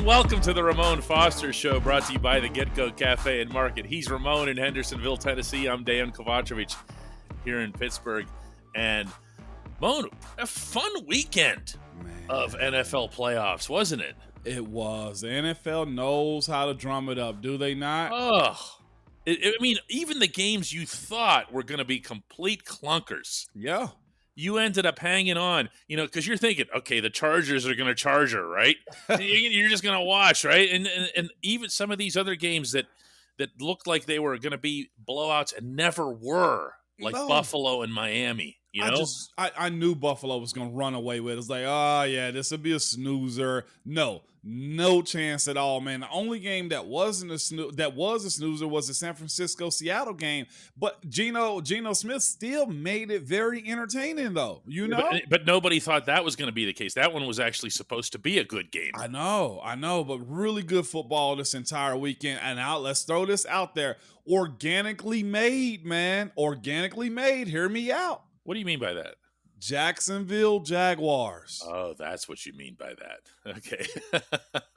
welcome to the Ramon Foster Show, brought to you by the Get-Go Cafe and Market. He's Ramon in Hendersonville, Tennessee. I'm Dejan Kovacevic here in Pittsburgh. And, Ramon, a fun weekend of NFL playoffs, wasn't it? It was. The NFL knows how to drum it up, do they not? I mean, even the games you thought were going to be complete clunkers. Yeah. You ended up hanging on, because you're thinking, okay, the Chargers are going to charge her, right? You're just going to watch, right? And even some of these other games that looked like they were going to be blowouts and never were, like Buffalo and Miami, I knew Buffalo was going to run away with it. It's like, oh, yeah, this will be a snoozer. No chance at all, man. The only game that was a snoozer was the San Francisco-Seattle game. But Geno Smith still made it very entertaining, though. But nobody thought that was going to be the case. That one was actually supposed to be a good game. I know, but really good football this entire weekend. And let's throw this out there. Organically made, man. Organically made. Hear me out. What do you mean by that? Jacksonville Jaguars. Oh, that's what you mean by that. Okay.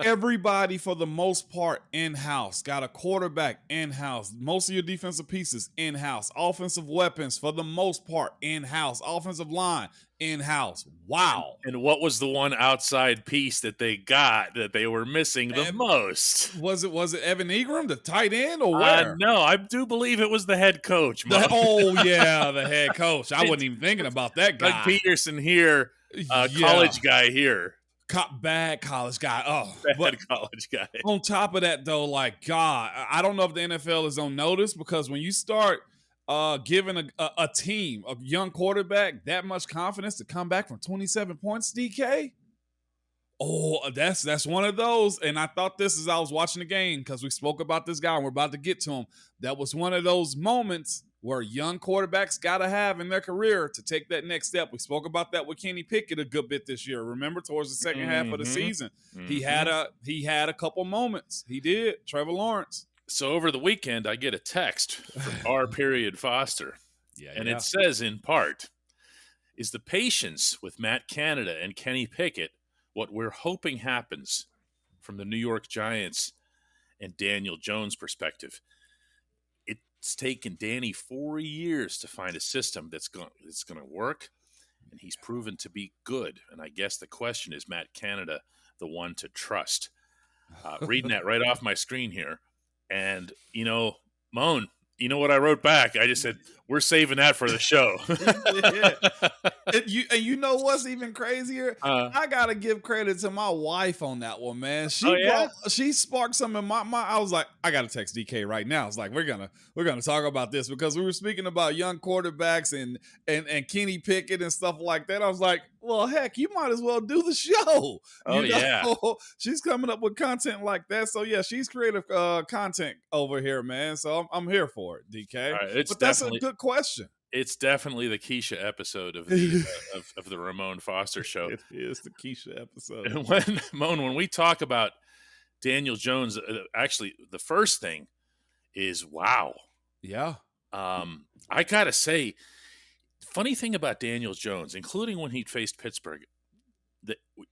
Everybody, for the most part, in-house. Got a quarterback in-house. Most of your defensive pieces in-house. Offensive weapons, for the most part, in-house. Offensive line, in-house. Wow. And what was the one outside piece that they got that they were missing the most? Was it Evan Ingram, the tight end, or where? No, I do believe it was the head coach. The head coach. I wasn't even thinking about that guy. Doug Peterson here, college guy here. Bad college guy. College guy. On top of that, though, God, I don't know if the NFL is on notice, because when you start giving a team, a young quarterback, that much confidence to come back from 27 points, DK, that's one of those. And I thought this as I was watching the game, because we spoke about this guy and we're about to get to him. That was one of those moments where young quarterbacks got to have in their career to take that next step. We spoke about that with Kenny Pickett a good bit this year. Remember, towards the second half of the season, he had a couple moments. He did. Trevor Lawrence. So over the weekend, I get a text from R. Foster. It says, in part, is the patience with Matt Canada and Kenny Pickett what we're hoping happens from the New York Giants and Daniel Jones' perspective? It's taken Danny 4 years to find a system that's going to work, and he's proven to be good. And I guess the question is, Matt Canada the one to trust? Reading that right off my screen here. And, Moan, you know what I wrote back? I just said, we're saving that for the show. You know what's even crazier? I got to give credit to my wife on that one, man. She sparked something in my mind. I was like, I got to text DK right now. It's like, we're gonna talk about this, because we were speaking about young quarterbacks and Kenny Pickett and stuff like that. I was like, well, heck, you might as well do the show. Yeah. She's coming up with content like that. So, yeah, she's creative content over here, man. So I'm here for it, DK. Right, but that's a good question. It's definitely the Kesha episode of the Ramon Foster Show. It is the Kesha episode. And when we talk about Daniel Jones, actually, the first thing is, wow. Yeah. I got to say, funny thing about Daniel Jones, including when he faced Pittsburgh,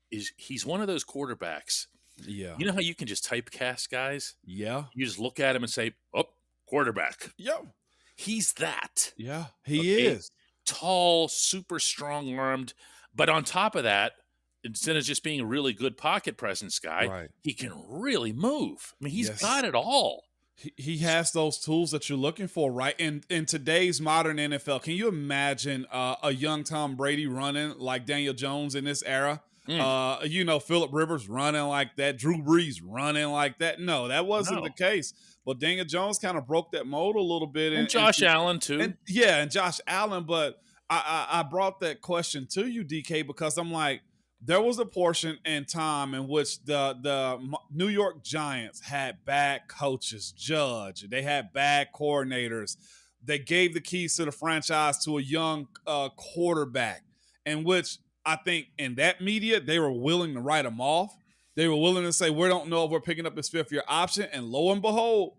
he's one of those quarterbacks. Yeah. You know how you can just typecast guys? Yeah. You just look at him and say, oh, quarterback. Yeah. He's that. Yeah, he is. Tall, super strong-armed. But on top of that, instead of just being a really good pocket presence guy, he can really move. I mean, he's got it all. He has those tools that you're looking for, right? In today's modern NFL, can you imagine a young Tom Brady running like Daniel Jones in this era? Phillip Rivers running like that, Drew Brees running like that. No, that wasn't the case. But Daniel Jones kind of broke that mold a little bit. And Josh Allen, too. And Josh Allen. But I brought that question to you, DK, because I'm like, there was a portion in time in which the New York Giants had bad coaches, they had bad coordinators. They gave the keys to the franchise to a young quarterback, in which I think in that media, they were willing to write him off. They were willing to say, we don't know if we're picking up his fifth-year option. And lo and behold,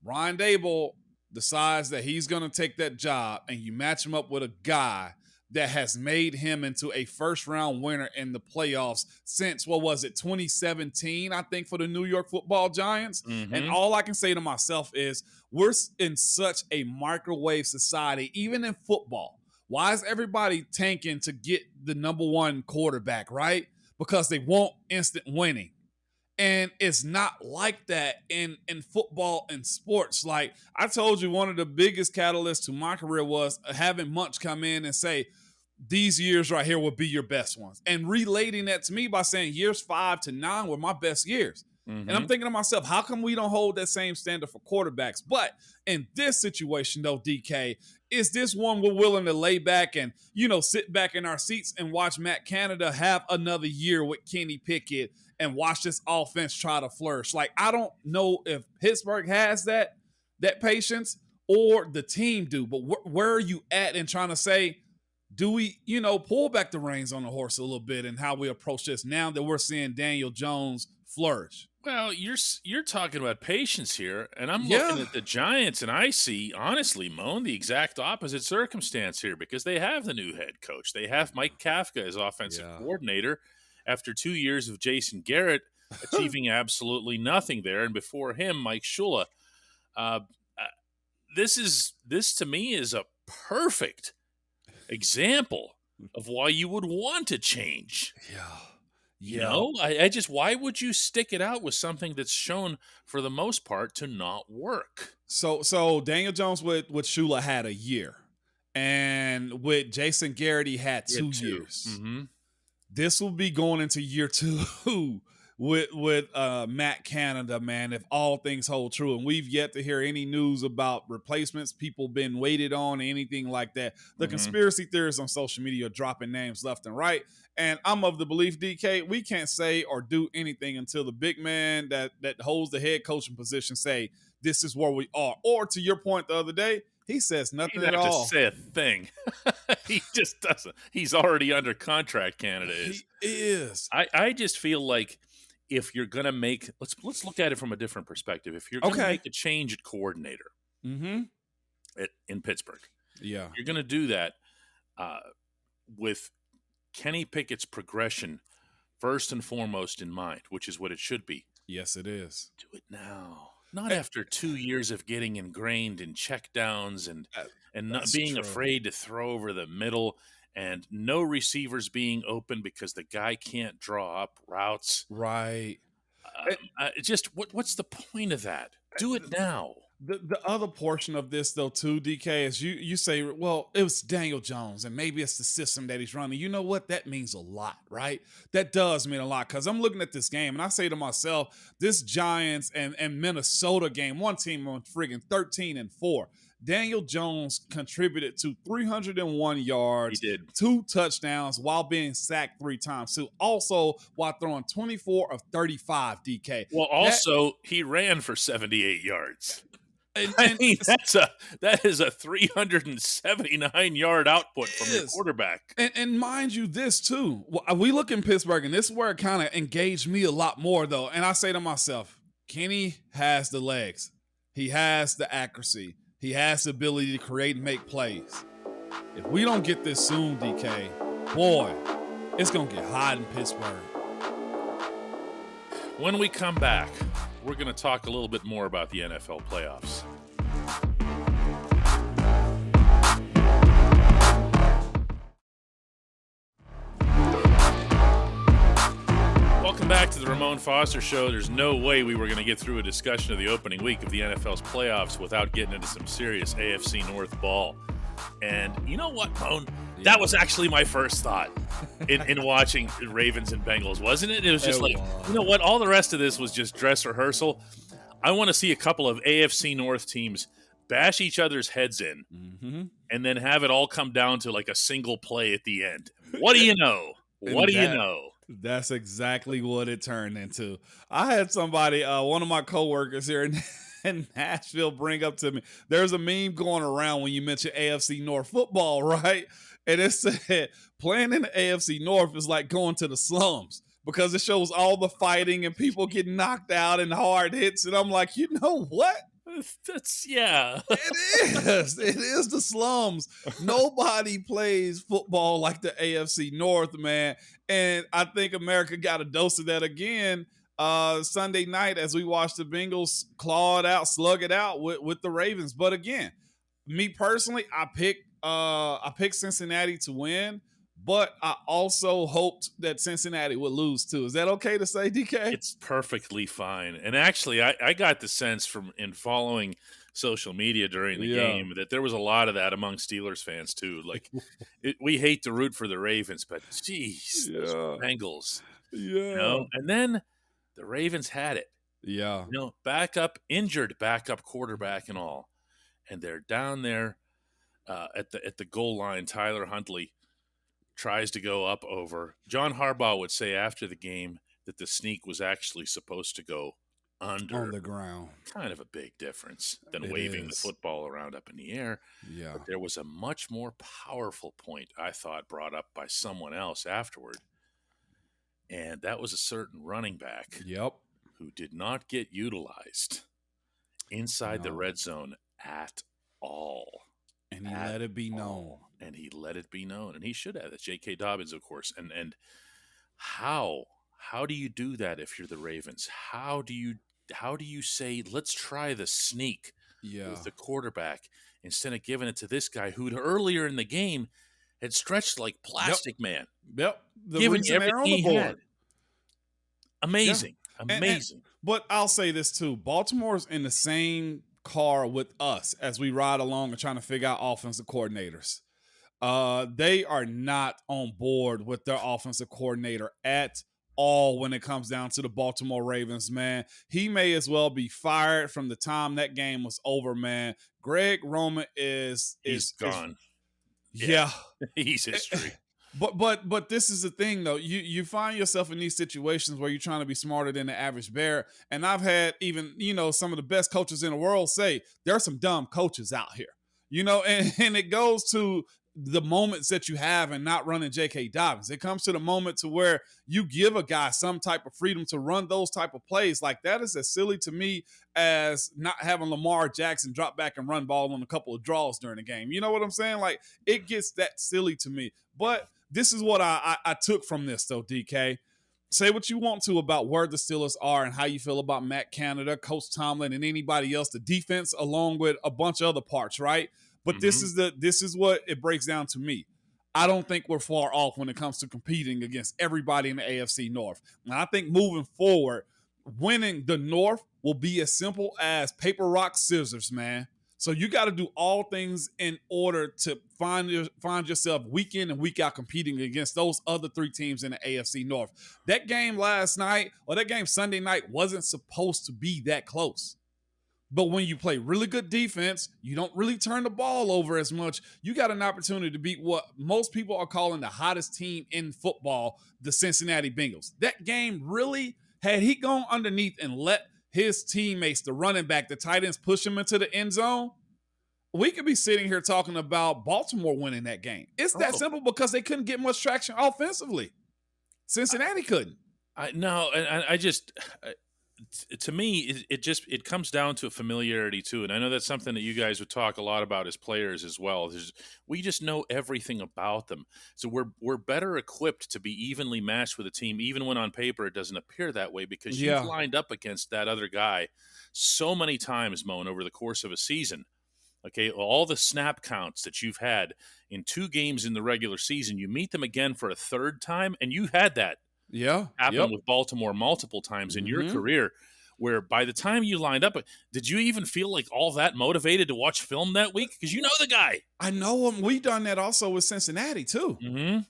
Brian Daboll decides that he's going to take that job, and you match him up with a guy that has made him into a first-round winner in the playoffs since, 2017, I think, for the New York Football Giants. Mm-hmm. And all I can say to myself is we're in such a microwave society, even in football. Why is everybody tanking to get the number one quarterback, right? Because they want instant winning. And it's not like that in football and sports. Like I told you, one of the biggest catalysts to my career was having Munch come in and say, these years right here will be your best ones. And relating that to me by saying years 5 to 9 were my best years. Mm-hmm. And I'm thinking to myself, how come we don't hold that same standard for quarterbacks? But in this situation, though, DK, is this one we're willing to lay back and, sit back in our seats and watch Matt Canada have another year with Kenny Pickett and watch this offense try to flourish? Like, I don't know if Pittsburgh has that patience or the team do, but where are you at in trying to say, do we, pull back the reins on the horse a little bit and how we approach this now that we're seeing Daniel Jones flourish? Well, you're talking about patience here, and I'm looking at the Giants, and I see, honestly, Moan, the exact opposite circumstance here because they have the new head coach. They have Mike Kafka as offensive coordinator after 2 years of Jason Garrett achieving absolutely nothing there, and before him, Mike Shula. This to me is a perfect example of why you would want to change. Why would you stick it out with something that's shown for the most part to not work? So Daniel Jones with Shula had a year, and with Jason Garrett he had 2 years. Mm-hmm. This will be going into year 2 with Matt Canada, man, if all things hold true. And we've yet to hear any news about replacements, people been waited on, anything like that. The conspiracy theorists on social media are dropping names left and right. And I'm of the belief, DK, we can't say or do anything until the big man that holds the head coaching position say, this is where we are. Or to your point the other day, he says nothing at all. He doesn't have to say a thing. He just doesn't. He's already under contract, Canada is. He is. I just feel like if you're going to make – let's look at it from a different perspective. If you're going to make a change at coordinator in Pittsburgh, you're going to do that with Kenny Pickett's progression first and foremost in mind, which is what it should be. Yes, it is. Do it now. Not after 2 years of getting ingrained in checkdowns and not being afraid to throw over the middle and no receivers being open because the guy can't draw up routes. Right. What's the point of that? Do it now. The other portion of this, though, too, DK, is you say, well, it was Daniel Jones, and maybe it's the system that he's running. You know what? That means a lot, right? That does mean a lot, because I'm looking at this game, and I say to myself, this Giants and Minnesota game, one team on friggin' 13-4. Daniel Jones contributed to 301 yards, he did 2 touchdowns while being sacked 3 times, too. Also, while throwing 24 of 35, DK. Well, also, he ran for 78 yards. That is a 379-yard output from your quarterback. And mind you, this too. We look in Pittsburgh, and this is where it kind of engaged me a lot more, though. And I say to myself, Kenny has the legs. He has the accuracy. He has the ability to create and make plays. If we don't get this soon, DK, boy, it's going to get hot in Pittsburgh. When we come back, we're going to talk a little bit more about the NFL playoffs. Welcome back to the Ramon Foster Show. There's no way we were going to get through a discussion of the opening week of the NFL's playoffs without getting into some serious AFC North ball. And you know what, Ramon? Yeah. That was actually my first thought in watching Ravens and Bengals, wasn't it? It was just you know what? All the rest of this was just dress rehearsal. I want to see a couple of AFC North teams bash each other's heads in and then have it all come down to like a single play at the end. What do you know? What do you know? That's exactly what it turned into. I had somebody, one of my coworkers here in Nashville, bring up to me, there's a meme going around when you mention AFC North football, right? And it said, playing in the AFC North is like going to the slums because it shows all the fighting and people getting knocked out and hard hits. And I'm like, you know what? Yeah. It is the slums. Nobody plays football like the AFC North, man. And I think America got a dose of that again Sunday night as we watched the Bengals slug it out with the Ravens. But again, me personally, I picked Cincinnati to win, but I also hoped that Cincinnati would lose too. Is that okay to say, DK? It's perfectly fine. And actually, I got the sense from in following social media during the game that there was a lot of that among Steelers fans too. Like, we hate to root for the Ravens, but geez, those Bengals. And then the Ravens had it. Yeah. Injured backup quarterback and all. And they're down there at the goal line. Tyler Huntley tries to go up over. John Harbaugh would say after the game that the sneak was actually supposed to go under on the ground. Kind of a big difference than waving the football around up in the air. Yeah. But there was a much more powerful point, I thought, brought up by someone else afterward. And that was a certain running back. Yep. Who did not get utilized inside the red zone at all. And he let it be known. And he let it be known. And he should have. That's J.K. Dobbins, of course. And how do you do that if you're the Ravens? How do you say, let's try the sneak with the quarterback instead of giving it to this guy who earlier in the game had stretched like Plastic Man? Yep. Giving you everything he had. Amazing. Yeah. Amazing. But I'll say this too. Baltimore's in the same car with us as we ride along and trying to figure out offensive coordinators. They are not on board with their offensive coordinator at all when it comes down to the Baltimore Ravens, man. He may as well be fired from the time that game was over, man. Greg Roman is gone. Yeah. He's history. But this is the thing though. You find yourself in these situations where you're trying to be smarter than the average bear. And I've had even, some of the best coaches in the world say there are some dumb coaches out here. And it goes to the moments that you have and not running J.K. Dobbins. It comes to the moment to where you give a guy some type of freedom to run those type of plays. Like, that is as silly to me as not having Lamar Jackson drop back and run ball on a couple of draws during the game. You know what I'm saying? Like, it gets that silly to me. But this is what I took from this, though, DK. Say what you want to about where the Steelers are and how you feel about Matt Canada, Coach Tomlin, and anybody else, the defense, along with a bunch of other parts, right? But this is what it breaks down to me. I don't think we're far off when it comes to competing against everybody in the AFC North. And I think moving forward, winning the North will be as simple as paper, rock, scissors, man. So you got to do all things in order to find yourself week in and week out competing against those other three teams in the AFC North. That game last night, or that game Sunday night, wasn't supposed to be that close. But when you play really good defense, you don't really turn the ball over as much. You got an opportunity to beat what most people are calling the hottest team in football, the Cincinnati Bengals. That game really, had he gone underneath and let his teammates, the running back, the tight ends, push him into the end zone, we could be sitting here talking about Baltimore winning that game. It's that simple because they couldn't get much traction offensively. Cincinnati couldn't. To me, it comes down to familiarity too, and I know that's something that you guys would talk a lot about as players as well. We just know everything about them, so we're better equipped to be evenly matched with a team, even when on paper it doesn't appear that way, because you've lined up against that other guy so many times, Moan, over the course of a season. Okay, all the snap counts that you've had in 2 games in the regular season, you meet them again for a third time, and you had that. Happened with Baltimore multiple times in your career, where by the time you lined up, did you even feel like all that motivated to watch film that week? Because you know the guy. I know him. We've done that also with Cincinnati too.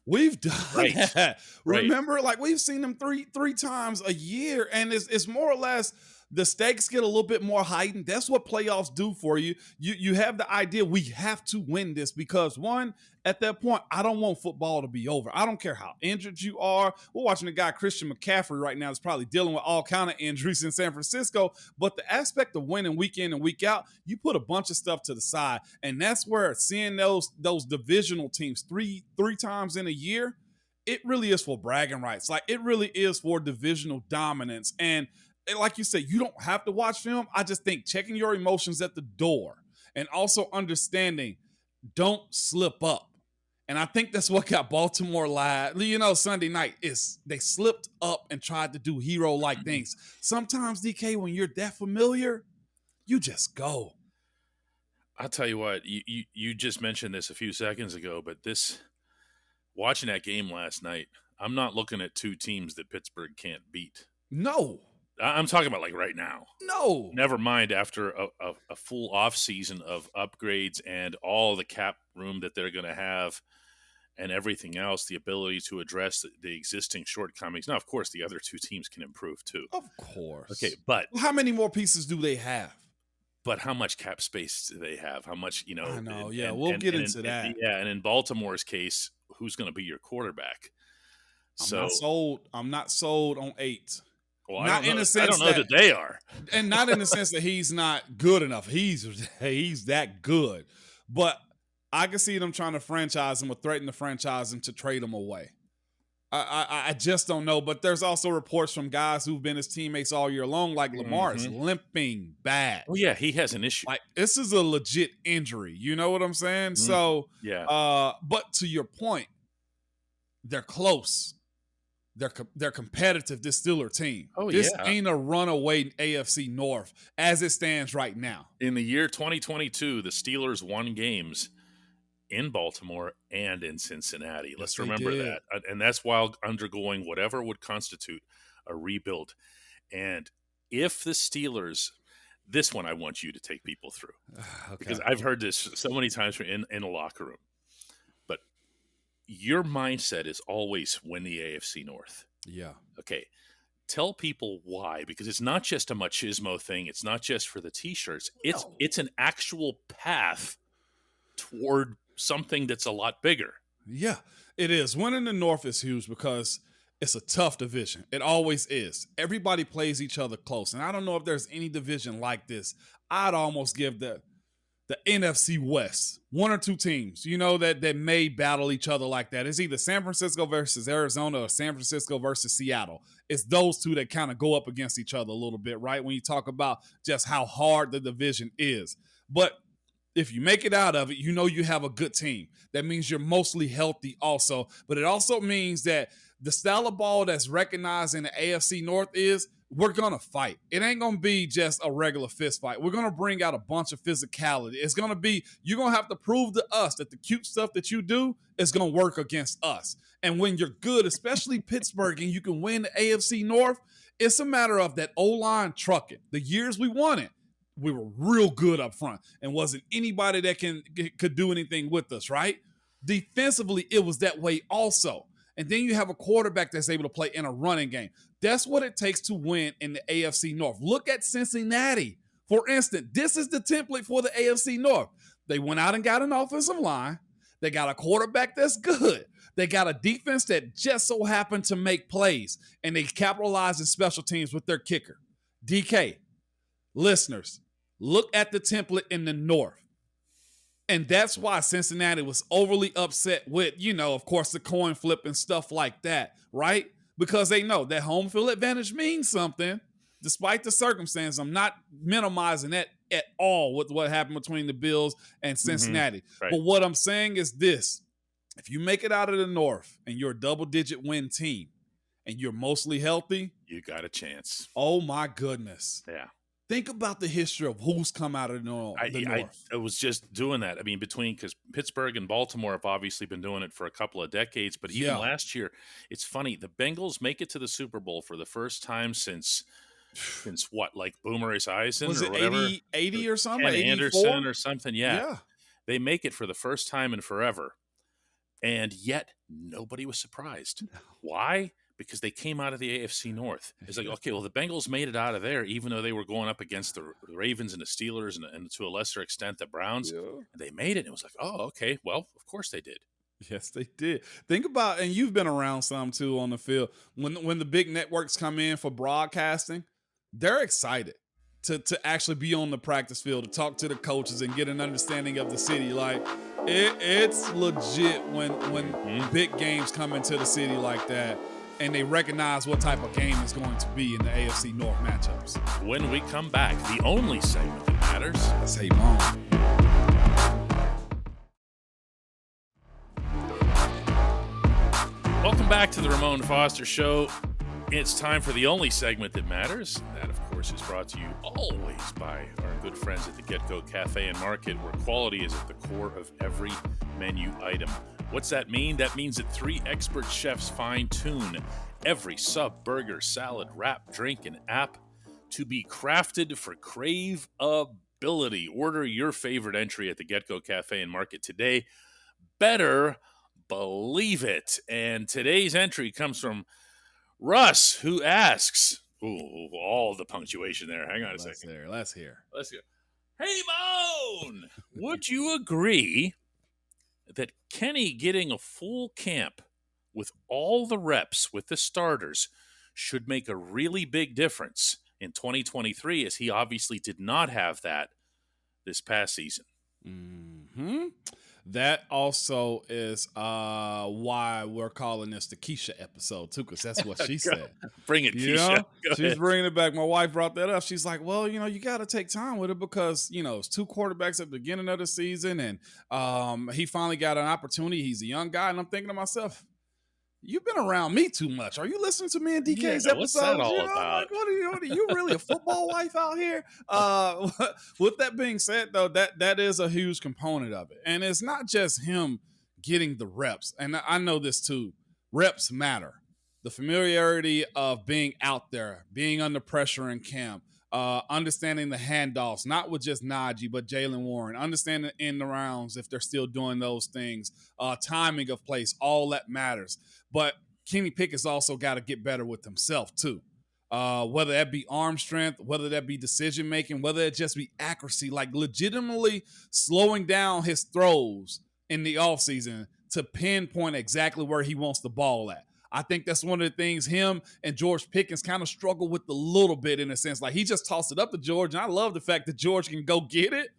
We've done that. Remember, like, we've seen them three times a year, and it's more or less the stakes get a little bit more heightened. That's what playoffs do for you. You have the idea we have to win this because, one, at that point, I don't want football to be over. I don't care how injured you are. We're watching a guy, Christian McCaffrey, right now that's probably dealing with all kind of injuries in San Francisco. But the aspect of winning week in and week out, you put a bunch of stuff to the side. And that's where seeing those divisional teams three times in a year, it really is for bragging rights. Like, it really is for divisional dominance. And like you said, you don't have to watch film. I just think checking your emotions at the door and also understanding don't slip up. And I think that's what got Baltimore live. Sunday night is they slipped up and tried to do hero-like things. Sometimes, DK, when you're that familiar, you just go. I'll tell you what, you just mentioned this a few seconds ago, but watching that game last night, I'm not looking at two teams that Pittsburgh can't beat. No. I'm talking about like right now. No. Never mind after a full off season of upgrades and all the cap room that they're going to have and everything else, the ability to address the existing shortcomings. Now, of course, the other two teams can improve too. Of course. Okay, but how many more pieces do they have? But how much cap space do they have? How much, I know, we'll get into that. And in Baltimore's case, who's going to be your quarterback? I'm not sold on 8. Well, I don't know that they are. And not in the sense that he's not good enough. He's that good. But I can see them trying to franchise him or threaten to franchise him to trade him away. I just don't know. But there's also reports from guys who've been his teammates all year long, like Lamar's limping bad. Oh, yeah, he has an issue. Like, this is a legit injury. You know what I'm saying? So, yeah. But to your point, they're close. They're competitive, this Steeler team. Oh, this ain't a runaway AFC North as it stands right now. In the year 2022, the Steelers won games in Baltimore and in Cincinnati. Let's remember that. And that's while undergoing whatever would constitute a rebuild. And if the Steelers, this one I want you to take people through. Okay. Because I've heard this so many times in a locker room. But your mindset is always win the AFC North. Yeah. Okay. Tell people why, because it's not just a machismo thing. It's not just for the T-shirts. It's an actual path toward something that's a lot bigger. Yeah, it is. Winning the North is huge because it's a tough division. It always is. Everybody plays each other close. And I don't know if there's any division like this. I'd almost give the NFC West, one or two teams, that may battle each other like that. It's either San Francisco versus Arizona or San Francisco versus Seattle. It's those two that kind of go up against each other a little bit, right? When you talk about just how hard the division is. But if you make it out of it, you have a good team. That means you're mostly healthy also. But it also means that the style of ball that's recognized in the AFC North is we're going to fight. It ain't going to be just a regular fist fight. We're going to bring out a bunch of physicality. It's going to be, you're going to have to prove to us that the cute stuff that you do is going to work against us. And when you're good, especially Pittsburgh, and you can win the AFC North, it's a matter of that O-line trucking. The years we won it, we were real good up front and wasn't anybody that could do anything with us, right? Defensively, it was that way also. And then you have a quarterback that's able to play in a running game. That's what it takes to win in the AFC North. Look at Cincinnati. For instance, this is the template for the AFC North. They went out and got an offensive line. They got a quarterback that's good. They got a defense that just so happened to make plays. And they capitalized in special teams with their kicker. DK, listeners, look at the template in the North. And that's why Cincinnati was overly upset with, of course, the coin flip and stuff like that, right? Because they know that home field advantage means something, despite the circumstance. I'm not minimizing that at all with what happened between the Bills and Cincinnati. Right. But what I'm saying is this. If you make it out of the North and you're a double-digit win team and you're mostly healthy, you got a chance. Oh, my goodness. Yeah. Think about the history of who's come out of the North. I was just doing that. I mean, because Pittsburgh and Baltimore have obviously been doing it for a couple of decades, but even last year, it's funny. The Bengals make it to the Super Bowl for the first time since what, like Boomer Esiason was or it whatever? 80 or something? And 84? Anderson or something, yeah. They make it for the first time in forever, and yet nobody was surprised. No. Why? Because they came out of the AFC North. It's like, okay, well, the Bengals made it out of there, even though they were going up against the Ravens and the Steelers and to a lesser extent the Browns. Yeah. And they made it. And it was like, oh, okay, well, of course they did. Yes, they did. Think about, and you've been around some too on the field, when the big networks come in for broadcasting, they're excited to actually be on the practice field, to talk to the coaches and get an understanding of the city. Like, it's legit when big games come into the city like that. and they recognize what type of game is going to be in the AFC North matchups. When we come back, the only segment that matters. Let's say long. Welcome back to the Ramon Foster Show. It's time for the only segment that matters. That, of course, is brought to you always by our good friends at the Get-Go Cafe and Market, where quality is at the core of every menu item. What's that mean? That means that 3 expert chefs fine-tune every sub, burger, salad, wrap, drink, and app to be crafted for craveability. Order your favorite entry at the Get-Go Cafe and Market today. Better believe it. And today's entry comes from Russ, who asks, all the punctuation there. Hang on a second. Let's hear. Hey, Moan, would you agree that Kenny getting a full camp with all the reps with the starters should make a really big difference in 2023, as he obviously did not have that this past season? Mm-hmm. That also is why we're calling this the Kesha episode, too, because that's what she said. Bring it, Kesha. She's bringing it back. My wife brought that up. She's like, well, you got to take time with it because, it's 2 quarterbacks at the beginning of the season, and he finally got an opportunity. He's a young guy, and I'm thinking to myself, you've been around me too much. Are you listening to me in DK's episodes? What's that all about? Like, what are you really a football wife out here? With that being said, though, that is a huge component of it. And it's not just him getting the reps. And I know this too. Reps matter. The familiarity of being out there, being under pressure in camp, understanding the handoffs, not with just Najee, but Jalen Warren, understanding in the rounds if they're still doing those things, timing of plays, all that matters. But Kenny Pickett's also got to get better with himself too. Whether that be arm strength, whether that be decision making, whether it just be accuracy, like legitimately slowing down his throws in the offseason to pinpoint exactly where he wants the ball at. I think that's one of the things him and George Pickens kind of struggle with a little bit, in a sense. Like, he just tossed it up to George, and I love the fact that George can go get it,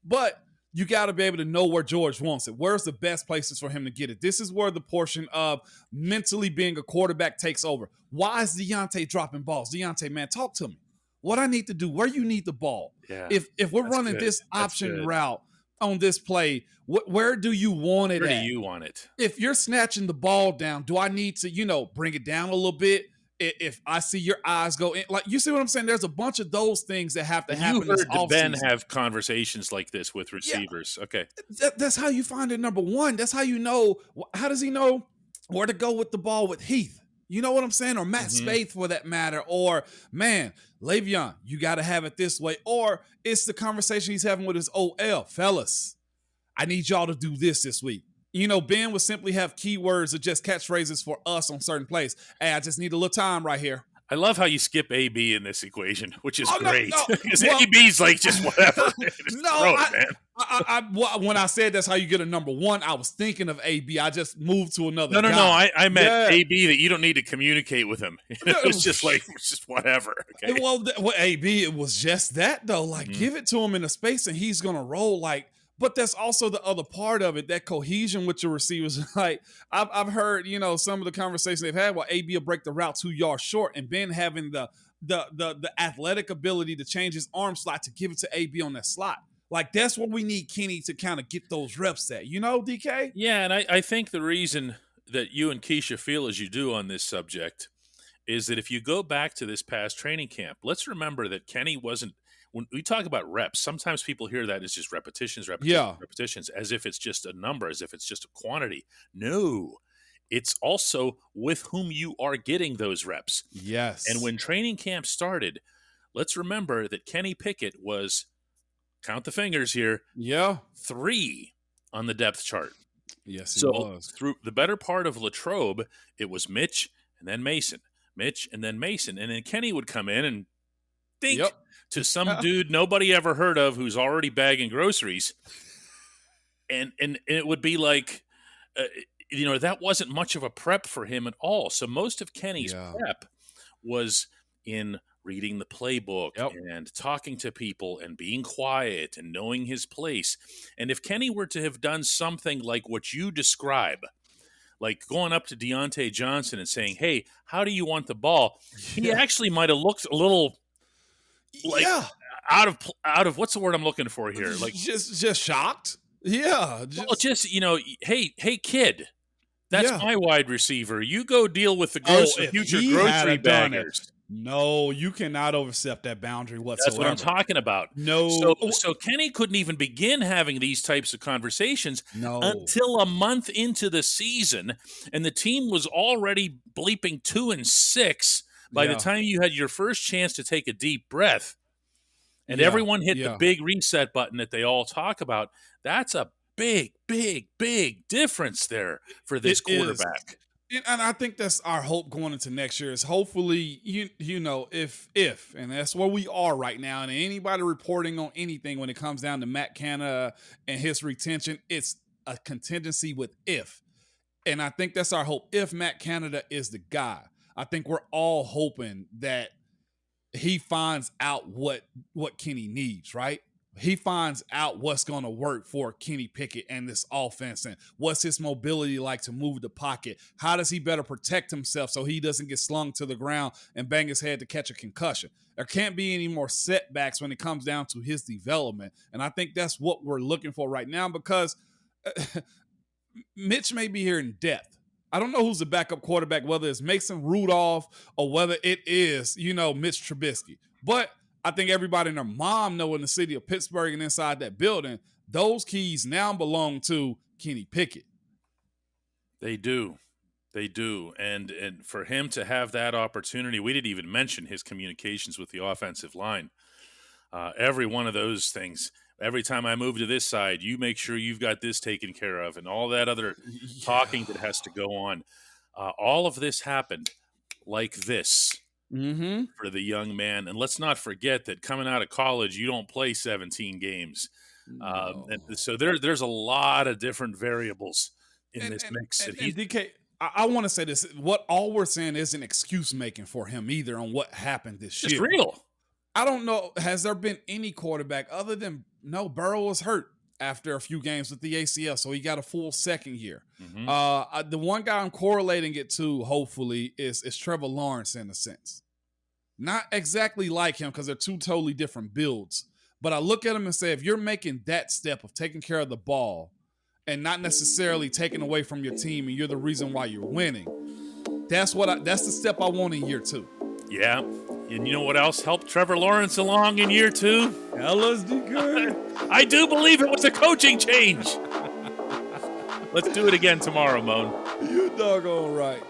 but you got to be able to know where George wants it. Where's the best places for him to get it? This is where the portion of mentally being a quarterback takes over. Why is Deontay dropping balls? Deontay, man, talk to me. What I need to do, where you need the ball. Yeah, if we're running this option route on this play, where do you want it at? Where do you want it? If you're snatching the ball down, do I need to, bring it down a little bit? If I see your eyes go in, like, you see what I'm saying? There's a bunch of those things that have to happen. You heard Ben have conversations like this with receivers. Yeah. Okay. That's how you find it, number one. That's how you know. How does he know where to go with the ball with Heath? You know what I'm saying? Or Matt Spaeth, for that matter. Or, man, Le'Veon, you got to have it this way. Or it's the conversation he's having with his OL. Fellas, I need y'all to do this week. Ben would simply have keywords or just catchphrases for us on certain plays. Hey, I just need a little time right here. I love how you skip AB in this equation, which is great. Because AB's like just whatever. When I said that's how you get a number one, I was thinking of AB. I just moved to another guy. No. I meant AB, that you don't need to communicate with him. It's just whatever. Okay? Well, AB, it was just that, though. Like, give it to him in a space and he's going to roll like. But that's also the other part of it, that cohesion with your receivers. Like, I've heard, some of the conversations they've had where AB will break the route 2 yards short, and Ben having the athletic ability to change his arm slot to give it to AB on that slot. Like, that's what we need Kenny to kind of get those reps at. DK? Yeah, and I think the reason that you and Kesha feel as you do on this subject is that if you go back to this past training camp, let's remember that Kenny wasn't. When we talk about reps, sometimes people hear that as just repetitions, as if it's just a number, as if it's just a quantity. No, it's also with whom you are getting those reps. Yes. And when training camp started, let's remember that Kenny Pickett was, count the fingers here, 3 on the depth chart. Yes, he was. Through the better part of Latrobe, it was Mitch and then Mason. And then Kenny would come in and think to some dude nobody ever heard of who's already bagging groceries. And it would be like, that wasn't much of a prep for him at all. So most of Kenny's prep was in reading the playbook and talking to people and being quiet and knowing his place. And if Kenny were to have done something like what you describe, like going up to Deontay Johnson and saying, "Hey, how do you want the ball?" He actually might have looked a little like out of what's the word I'm looking for here? Like just shocked. Yeah. Hey kid, that's my wide receiver. You go deal with the future grocery baggers. No, you cannot overstep that boundary whatsoever. That's what I'm talking about. No. So Kenny couldn't even begin having these types of conversations until a month into the season, and the team was already bleeping 2-6 by the time you had your first chance to take a deep breath. And everyone hit the big reset button that they all talk about. That's a big, big, big difference there for this quarterback. And I think that's our hope going into next year is hopefully, you know, if, and that's where we are right now, and anybody reporting on anything when it comes down to Matt Canada and his retention, it's a contingency with if. And I think that's our hope. If Matt Canada is the guy, I think we're all hoping that he finds out what Kenny needs, right? He finds out what's going to work for Kenny Pickett and this offense, and what's his mobility like to move the pocket. How does he better protect himself so he doesn't get slung to the ground and bang his head to catch a concussion? There can't be any more setbacks when it comes down to his development, and I think that's what we're looking for right now because Mitch may be here in depth. I don't know who's the backup quarterback, whether it's Mason Rudolph or whether it is, Mitch Trubisky. But I think everybody and their mom know in the city of Pittsburgh and inside that building, those keys now belong to Kenny Pickett. They do. And for him to have that opportunity, we didn't even mention his communications with the offensive line. Every one of those things, every time I move to this side, you make sure you've got this taken care of, and all that other talking that has to go on. All of this happened like this. For the young man. And let's not forget that coming out of college, you don't play 17 games. And so there's a lot of different variables in this mix. And DK, I want to say this. What all we're saying isn't excuse making for him either on what happened this year. It's real. I don't know. Has there been any quarterback other than Burrow was hurt after a few games with the ACL, so he got a full second year. The one guy I'm correlating it to, hopefully, is Trevor Lawrence in a sense. Not exactly like him because they're two totally different builds. But I look at him and say, if you're making that step of taking care of the ball and not necessarily taking away from your team and you're the reason why you're winning, that's the step I want in year 2. Yeah. And you know what else helped Trevor Lawrence along in year 2? LSD. I do believe it was a coaching change. Let's do it again tomorrow, Moan. You doggone right.